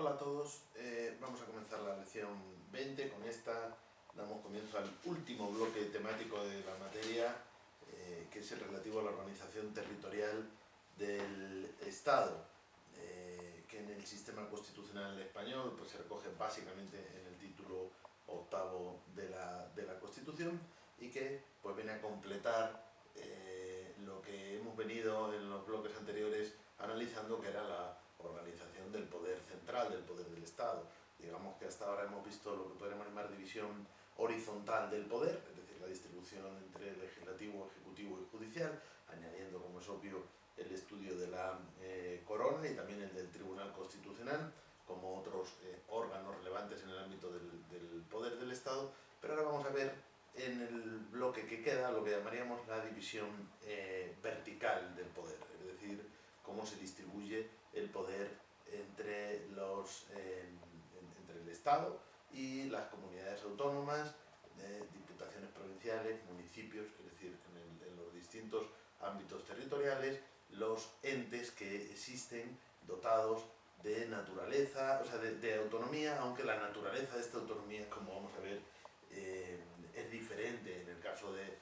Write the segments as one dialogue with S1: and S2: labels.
S1: Hola a todos, vamos a comenzar la lección 20. Con esta damos comienzo al último bloque temático de la materia, que es el relativo a la organización territorial del Estado, que en el sistema constitucional español pues, se recoge básicamente en el título octavo de la Constitución y que pues, viene a completar lo que hemos venido en los bloques anteriores analizando, que era la organización del poder central, del poder del Estado. Digamos que hasta ahora hemos visto lo que podríamos llamar división horizontal del poder, es decir, la distribución entre legislativo, ejecutivo y judicial, añadiendo, como es obvio, el estudio de la corona y también el del Tribunal Constitucional, como otros órganos relevantes en el ámbito del poder del Estado. Pero ahora vamos a ver en el bloque que queda lo que llamaríamos la división vertical del poder, es decir, cómo se distribuye el poder entre el Estado y las comunidades autónomas, diputaciones provinciales, municipios, es decir, en los distintos ámbitos territoriales, los entes que existen dotados de naturaleza, o sea, de autonomía, aunque la naturaleza de esta autonomía, como vamos a ver, es diferente en el caso de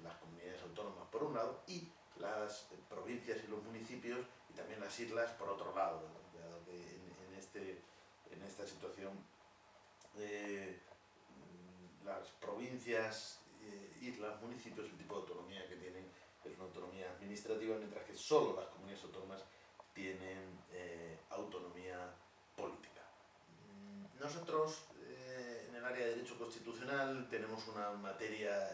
S1: las comunidades autónomas por un lado y las provincias y los municipios y también las islas por otro lado, dado que en esta situación las provincias, islas, municipios, el tipo de autonomía que tienen es una autonomía administrativa, mientras que solo las comunidades autónomas tienen autonomía política. Nosotros en el área de Derecho Constitucional tenemos una materia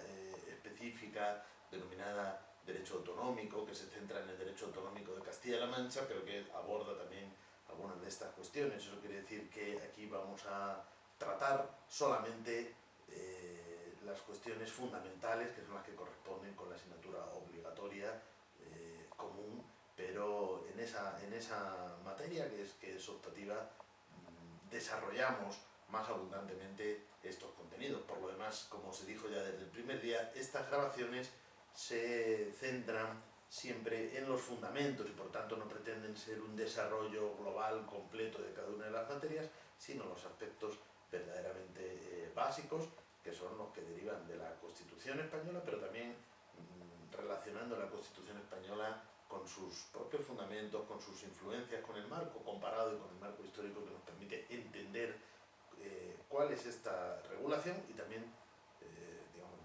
S1: específica denominada Derecho Autonómico, que se centra en el Derecho Autonómico de Castilla-La Mancha, pero que aborda también algunas de estas cuestiones. Eso quiere decir que aquí vamos a tratar solamente las cuestiones fundamentales, que son las que corresponden con la asignatura obligatoria común, pero en esa materia que es optativa desarrollamos más abundantemente estos contenidos. Por lo demás, como se dijo ya desde el primer día, estas grabaciones se centran siempre en los fundamentos y por tanto no pretenden ser un desarrollo global completo de cada una de las materias, sino los aspectos verdaderamente básicos, que son los que derivan de la Constitución española, pero también relacionando la Constitución española con sus propios fundamentos, con sus influencias, con el marco comparado y con el marco histórico que nos permite entender cuál es esta regulación y también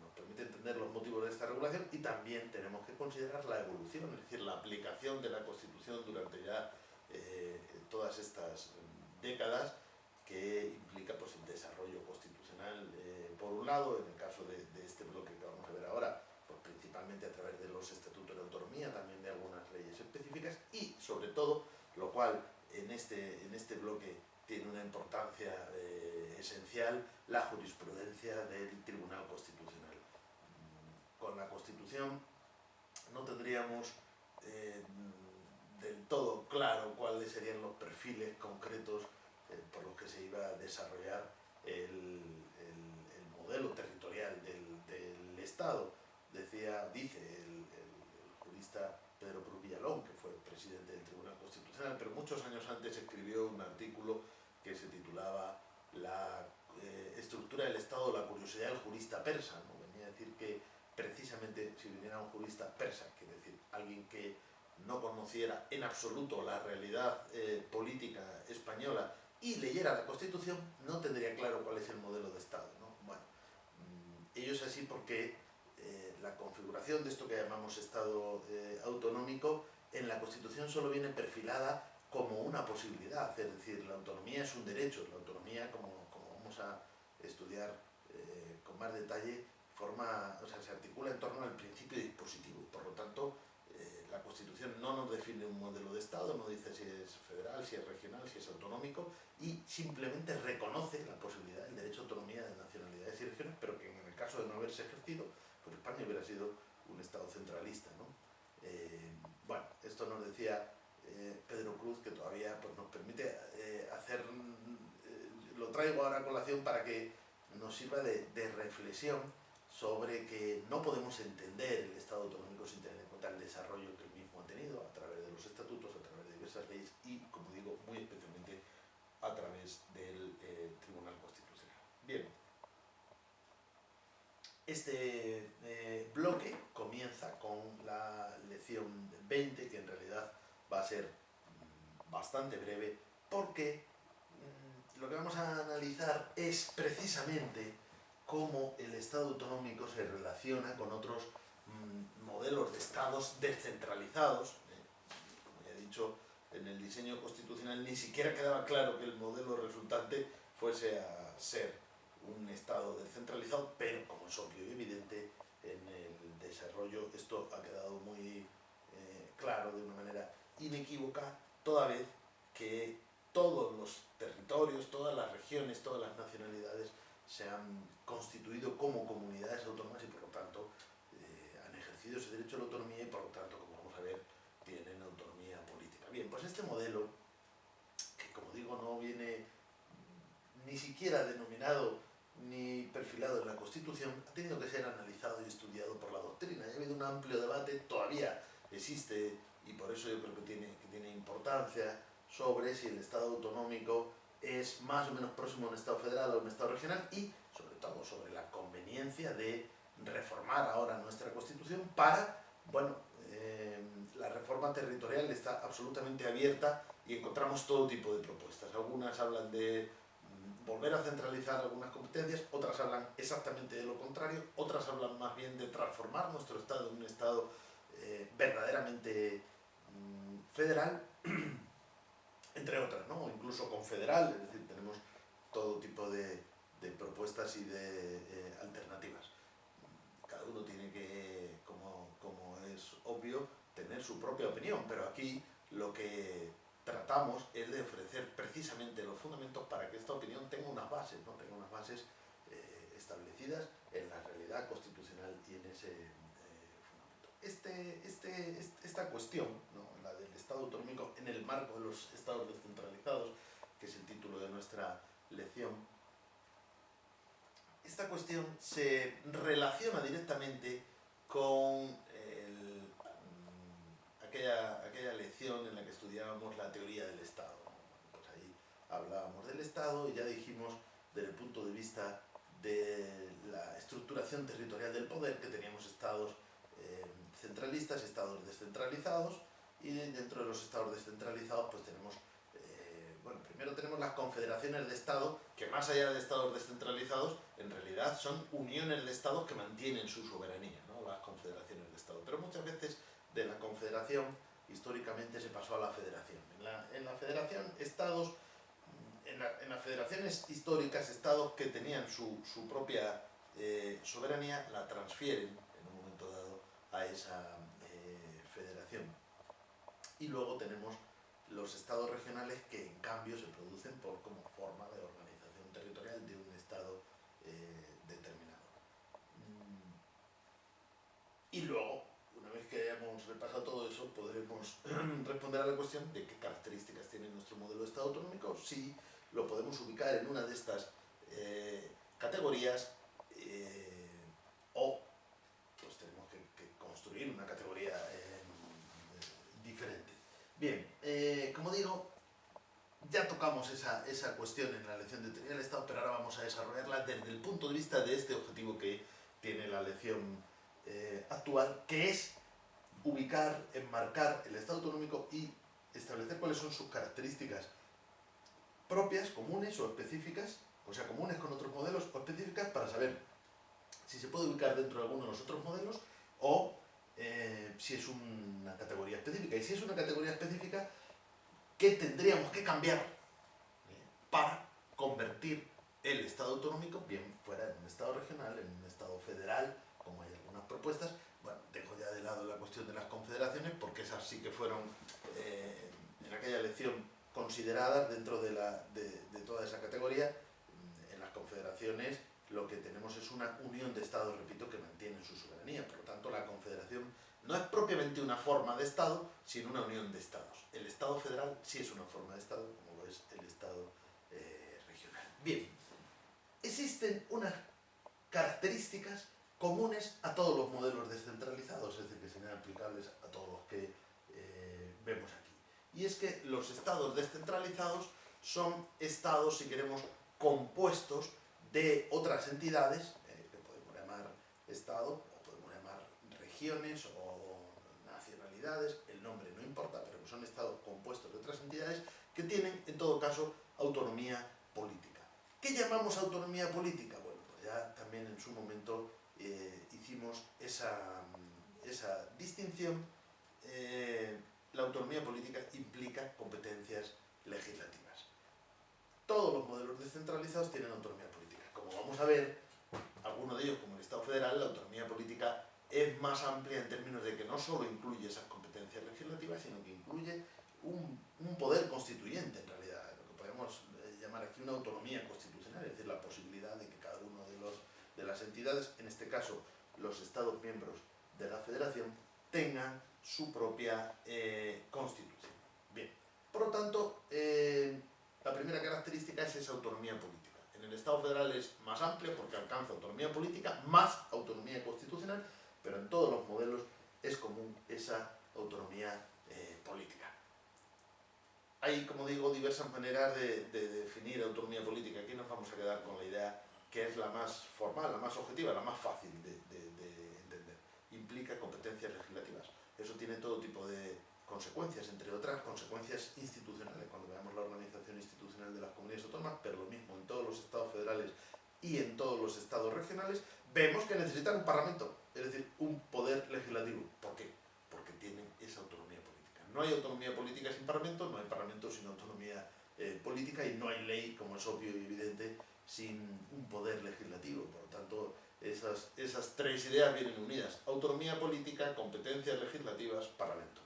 S1: nos permite entender los motivos de esta regulación, y también tenemos que considerar la evolución, es decir, la aplicación de la Constitución durante ya todas estas décadas, que implica pues, el desarrollo constitucional por un lado, en el caso de este bloque que vamos a ver ahora, pues, principalmente a través de los estatutos de autonomía, también de algunas leyes específicas y sobre todo, lo cual en este bloque tiene una importancia esencial, la jurisprudencia del Tribunal Constitucional. Con la Constitución no tendríamos del todo claro cuáles serían los perfiles concretos por los que se iba a desarrollar el modelo territorial del Estado. Dice el jurista Pedro Cruz Villalón, que fue presidente del Tribunal Constitucional, pero muchos años antes escribió un artículo que se titulaba La estructura del Estado, la curiosidad del jurista persa, ¿no? Venía a decir que precisamente si viniera un jurista persa, que es decir, alguien que no conociera en absoluto la realidad política española y leyera la Constitución, no tendría claro cuál es el modelo de Estado, ¿no? Bueno, ello es así porque la configuración de esto que llamamos Estado autonómico en la Constitución solo viene perfilada como una posibilidad, es decir, la autonomía es un derecho, la autonomía, como vamos a estudiar con más detalle, se articula en torno al principio dispositivo. Por lo tanto, la Constitución no nos define un modelo de Estado, no dice si es federal, si es regional, si es autonómico, y simplemente reconoce la posibilidad del derecho a autonomía de nacionalidades y regiones, pero que en el caso de no haberse ejercido, pues España hubiera sido un Estado centralista, ¿no? Bueno, esto nos decía Pedro Cruz, que todavía pues, nos permite lo traigo ahora a colación para que nos sirva de reflexión sobre que no podemos entender el Estado autonómico sin tener en cuenta el desarrollo que el mismo ha tenido a través de los estatutos, a través de diversas leyes y, como digo, muy especialmente Este bloque comienza con la lección 20, que en realidad va a ser bastante breve, porque lo que vamos a analizar es precisamente cómo el Estado autonómico se relaciona con otros modelos de estados descentralizados. Como ya he dicho, en el diseño constitucional ni siquiera quedaba claro que el modelo resultante fuese a ser un estado descentralizado, pero como es obvio y evidente, en el desarrollo esto ha quedado muy claro de una manera inequívoca, toda vez que todos los territorios, todas las regiones, todas las nacionalidades se han constituido como comunidades autónomas y por lo tanto han ejercido ese derecho a la autonomía y por lo tanto, como vamos a ver, tienen autonomía política. Bien, pues este modelo, que como digo no viene ni siquiera denominado ni perfilado en la Constitución, ha tenido que ser analizado y estudiado por la doctrina. Ha habido un amplio debate, todavía existe, y por eso yo creo que tiene importancia, sobre si el Estado autonómico es más o menos próximo a un Estado federal o a un Estado regional, y sobre todo sobre la conveniencia de reformar ahora nuestra Constitución para, bueno, la reforma territorial está absolutamente abierta y encontramos todo tipo de propuestas. Algunas hablan de volver a centralizar algunas competencias, otras hablan exactamente de lo contrario, otras hablan más bien de transformar nuestro Estado en un Estado verdaderamente federal, entre otras, ¿no? Incluso confederal, es decir, tenemos todo tipo de propuestas y de alternativas. Cada uno tiene que, como es obvio, tener su propia opinión, pero aquí lo que tratamos es de ofrecer precisamente los fundamentos para que esta opinión tenga unas bases, ¿no? Tenga unas bases establecidas en la realidad constitucional y en ese fundamento. Esta cuestión, ¿no? La del Estado autonómico en el marco de los estados descentralizados, que es el título de nuestra lección, esta cuestión se relaciona directamente con aquella lección en la que estudiábamos la teoría del Estado. Pues ahí hablábamos del Estado y ya dijimos, desde el punto de vista de la estructuración territorial del poder, que teníamos estados centralistas y estados descentralizados, y dentro de los estados descentralizados pues tenemos, bueno, primero tenemos las confederaciones de Estado, que más allá de estados descentralizados, en realidad son uniones de estados que mantienen su soberanía, ¿no? Las confederaciones de Estado. Pero muchas veces de la confederación históricamente se pasó a la federación. En la federación, estados, en las federaciones históricas, estados que tenían su propia soberanía, la transfieren en un momento dado a esa federación. Y luego tenemos los estados regionales, que en cambio se producen como forma de organización territorial de un estado determinado. Y luego, una vez que hayamos repasado todo eso, podremos responder a la cuestión de qué características tiene nuestro modelo de Estado autonómico, si lo podemos ubicar en una de estas categorías o pues tenemos que construir una categoría diferente. Bien, como digo, ya tocamos esa cuestión en la lección de teoría del Estado, pero ahora vamos a desarrollarla desde el punto de vista de este objetivo que tiene la lección actual, que es ubicar, enmarcar el Estado autonómico y establecer cuáles son sus características propias, comunes o específicas, o sea, comunes con otros modelos o específicas, para saber si se puede ubicar dentro de alguno de los otros modelos o si es una categoría específica. Y si es una categoría específica, ¿qué tendríamos que cambiar para convertir el Estado autonómico, bien fuera en un Estado regional, en un Estado federal, como hay algunas propuestas? Bueno, dejo ya de lado la cuestión de las confederaciones, porque esas sí que fueron en aquella lección consideradas dentro de toda esa categoría. En las confederaciones lo que tenemos es una unión de estados, repito, que mantienen su soberanía. Por lo tanto, la confederación no es propiamente una forma de Estado, sino una unión de estados. El Estado federal sí es una forma de Estado, como lo es el Estado regional. Bien, existen unas características comunes a todos los modelos descentralizados, es decir, que serán aplicables a todos los que vemos aquí. Y es que los estados descentralizados son estados, si queremos, compuestos de otras entidades, que podemos llamar Estado, o podemos llamar regiones o nacionalidades, el nombre no importa, pero que son estados compuestos de otras entidades que tienen, en todo caso, autonomía política. ¿Qué llamamos autonomía política? Bueno, pues ya también en su momento hicimos esa distinción. La autonomía política implica competencias legislativas. Todos los modelos descentralizados tienen autonomía política. Como vamos a ver, algunos de ellos, como el Estado federal, la autonomía política es más amplia en términos de que no solo incluye esas competencias legislativas, sino que incluye un poder constituyente, en realidad, lo que podemos llamar aquí una autonomía constitucional, es decir, la posibilidad de que cada uno de las entidades, en este caso los Estados miembros de la Federación, tengan su propia constitución. Bien, por lo tanto, la primera característica es esa autonomía política. En el Estado federal es más amplia porque alcanza autonomía política más autonomía constitucional, pero en todos los modelos es común esa autonomía política. Hay, como digo, diversas maneras de definir autonomía política. Aquí nos vamos a quedar con la idea que es la más formal, la más objetiva, la más fácil de entender. Implica competencias legislativas. Eso tiene todo tipo de consecuencias, entre otras consecuencias institucionales, cuando veamos la organización institucional de las comunidades autónomas, pero lo mismo en todos los estados federales y en todos los estados regionales, vemos que necesitan un parlamento, es decir, un poder legislativo. ¿Por qué? Porque tienen esa autonomía política. No hay autonomía política sin parlamento, no hay parlamento sin autonomía política, y no hay ley, como es obvio y evidente, sin un poder legislativo. Por lo tanto, esas tres ideas vienen unidas: autonomía política, competencias legislativas, parlamento.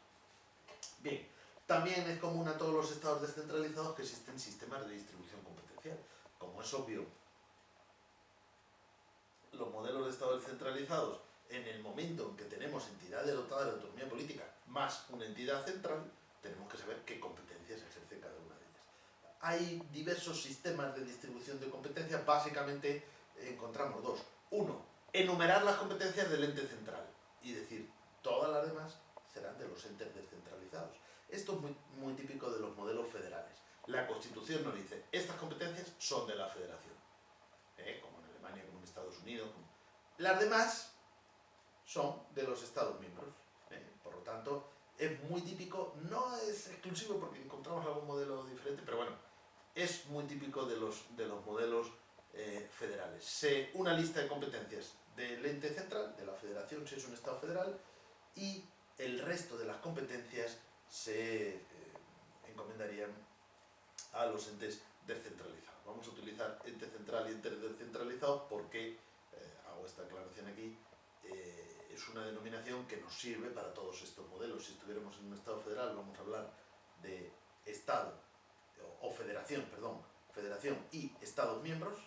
S1: Bien, también es común a todos los estados descentralizados que existen sistemas de distribución competencial. Como es obvio, los modelos de estados descentralizados, en el momento en que tenemos entidades dotadas de autonomía política más una entidad central, tenemos que saber qué competencias ejerce cada una de ellas. Hay diversos sistemas de distribución de competencias. Básicamente encontramos dos. Uno, enumerar las competencias del ente central y decir, todas las demás serán de los entes descentralizados. Esto es muy típico de los modelos federales. La Constitución nos dice, estas competencias son de la Federación, como en Alemania, como en Estados Unidos. Las demás son de los Estados miembros. Por lo tanto, es muy típico, no es exclusivo porque encontramos algún modelo diferente, pero bueno, es muy típico de los modelos federales. Una lista de competencias del ente central, de la Federación, si es un Estado federal, y el resto de las competencias se encomendarían a los entes descentralizados. Vamos a utilizar ente central y ente descentralizado porque, hago esta aclaración aquí, es una denominación que nos sirve para todos estos modelos. Si estuviéramos en un Estado federal, vamos a hablar de Estado, o Federación, perdón, Federación y Estados miembros,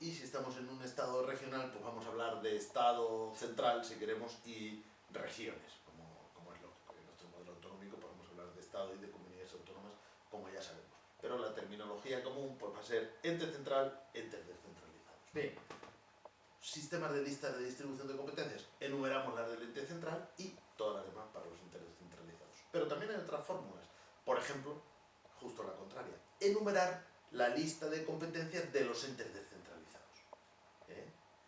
S1: y si estamos en un Estado regional, pues vamos a hablar de Estado central, si queremos, y regiones, como es lógico. En nuestro modelo autonómico podemos hablar de Estado y de comunidades autónomas, como ya sabemos. Pero la terminología común pues va a ser ente central, entes descentralizados. Bien, sistemas de listas de distribución de competencias. Enumeramos las del ente central y todas las demás para los entes descentralizados. Pero también hay otras fórmulas. Por ejemplo, justo la contraria, enumerar la lista de competencias de los entes descentralizados.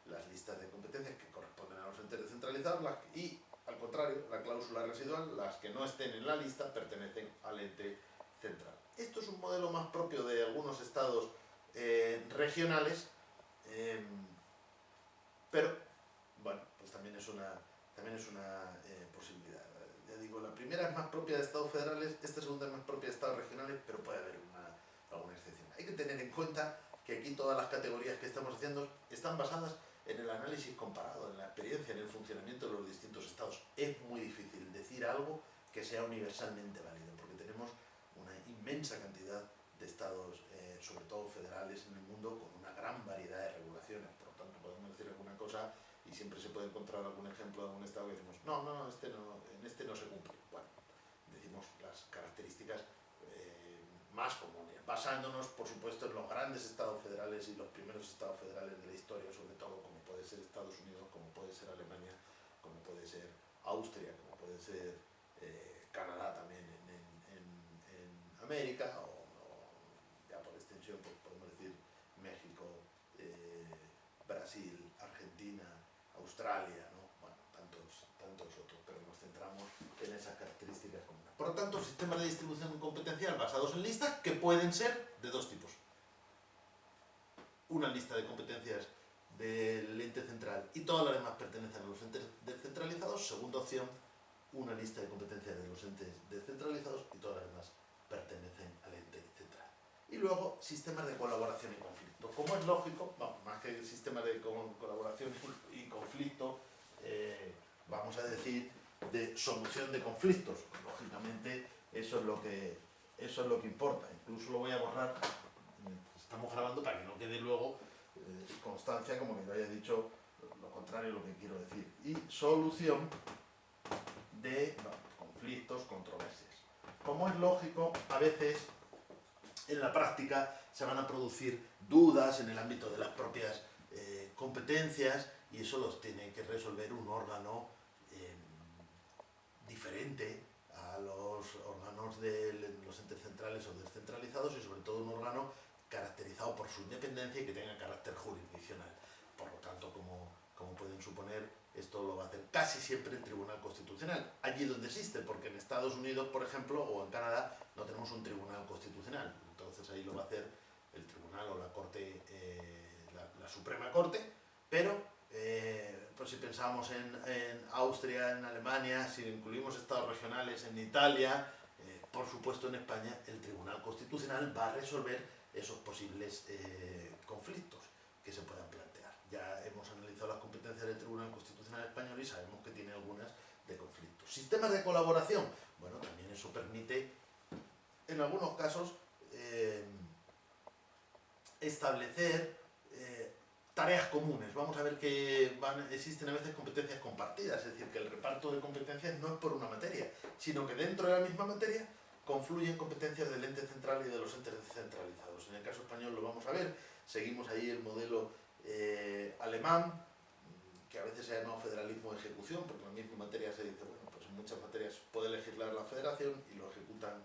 S1: Las listas de competencias que corresponden a los entes descentralizados y, al contrario, la cláusula residual, las que no estén en la lista pertenecen al ente central. Esto es un modelo más propio de algunos estados regionales, pero bueno, pues también es una posibilidad. Ya digo, la primera es más propia de estados federales, esta segunda es más propia de estados regionales, pero puede haber alguna excepción. Hay que tener en cuenta que aquí todas las categorías que estamos haciendo están basadas en el análisis comparado, en la experiencia, en el funcionamiento de los distintos estados. Es muy difícil decir algo que sea universalmente válido, porque tenemos una inmensa cantidad de estados, sobre todo federales, en el mundo, con una gran variedad de regulaciones. Por lo tanto, podemos decir alguna cosa y siempre se puede encontrar algún ejemplo de algún estado que decimos, no, en este no se cumple. Bueno, decimos las características más comunes, basándonos, por supuesto, en los grandes estados federales y los primeros estados federales de la historia, sobre todo, como puede ser Estados Unidos, como puede ser Alemania, como puede ser Austria, como puede ser Canadá también en América, o ya por extensión pues podemos decir México, Brasil, Argentina, Australia, ¿no? Bueno, tantos otros, pero nos centramos en esas características comunes. Por lo tanto, sistemas de distribución competencial basados en listas que pueden ser de dos tipos. Una lista de competencias del ente central y todas las demás pertenecen a los entes descentralizados. Segunda opción, una lista de competencias de los entes descentralizados y todas las demás pertenecen al ente central. Y luego, sistemas de colaboración y conflicto. Como es lógico, vamos, más que sistemas de colaboración y conflicto, vamos a decir de solución de conflictos. Lógicamente, eso es lo que importa. Incluso lo voy a borrar. Estamos grabando para que no quede luego constancia como que yo haya dicho lo contrario de lo que quiero decir. Y solución de conflictos, controversias. Como es lógico, a veces en la práctica se van a producir dudas en el ámbito de las propias competencias y eso los tiene que resolver un órgano diferente a los órganos de los entes centrales o descentralizados y sobre todo un órgano caracterizado por su independencia y que tenga carácter jurisdiccional. Por lo tanto, como pueden suponer, esto lo va a hacer casi siempre el Tribunal Constitucional, allí donde existe, porque en Estados Unidos, por ejemplo, o en Canadá, no tenemos un Tribunal Constitucional. Entonces ahí lo va a hacer el Tribunal o la Corte, la Suprema Corte, pero pues si pensamos en Austria, en Alemania, si incluimos estados regionales, en Italia, por supuesto en España, el Tribunal Constitucional va a resolver esos posibles conflictos que se puedan plantear. Ya hemos analizado las competencias del Tribunal Constitucional Español y sabemos que tiene algunas de conflictos. Sistemas de colaboración. Bueno, también eso permite, en algunos casos, establecer tareas comunes. Vamos a ver que existen a veces competencias compartidas, es decir, que el reparto de competencias no es por una materia, sino que dentro de la misma materia confluyen competencias del ente central y de los entes descentralizados. En el caso español lo vamos a ver, seguimos ahí el modelo alemán, que a veces se ha llamado federalismo de ejecución, porque en la misma materia se dice, bueno, pues en muchas materias puede legislar la federación y lo ejecutan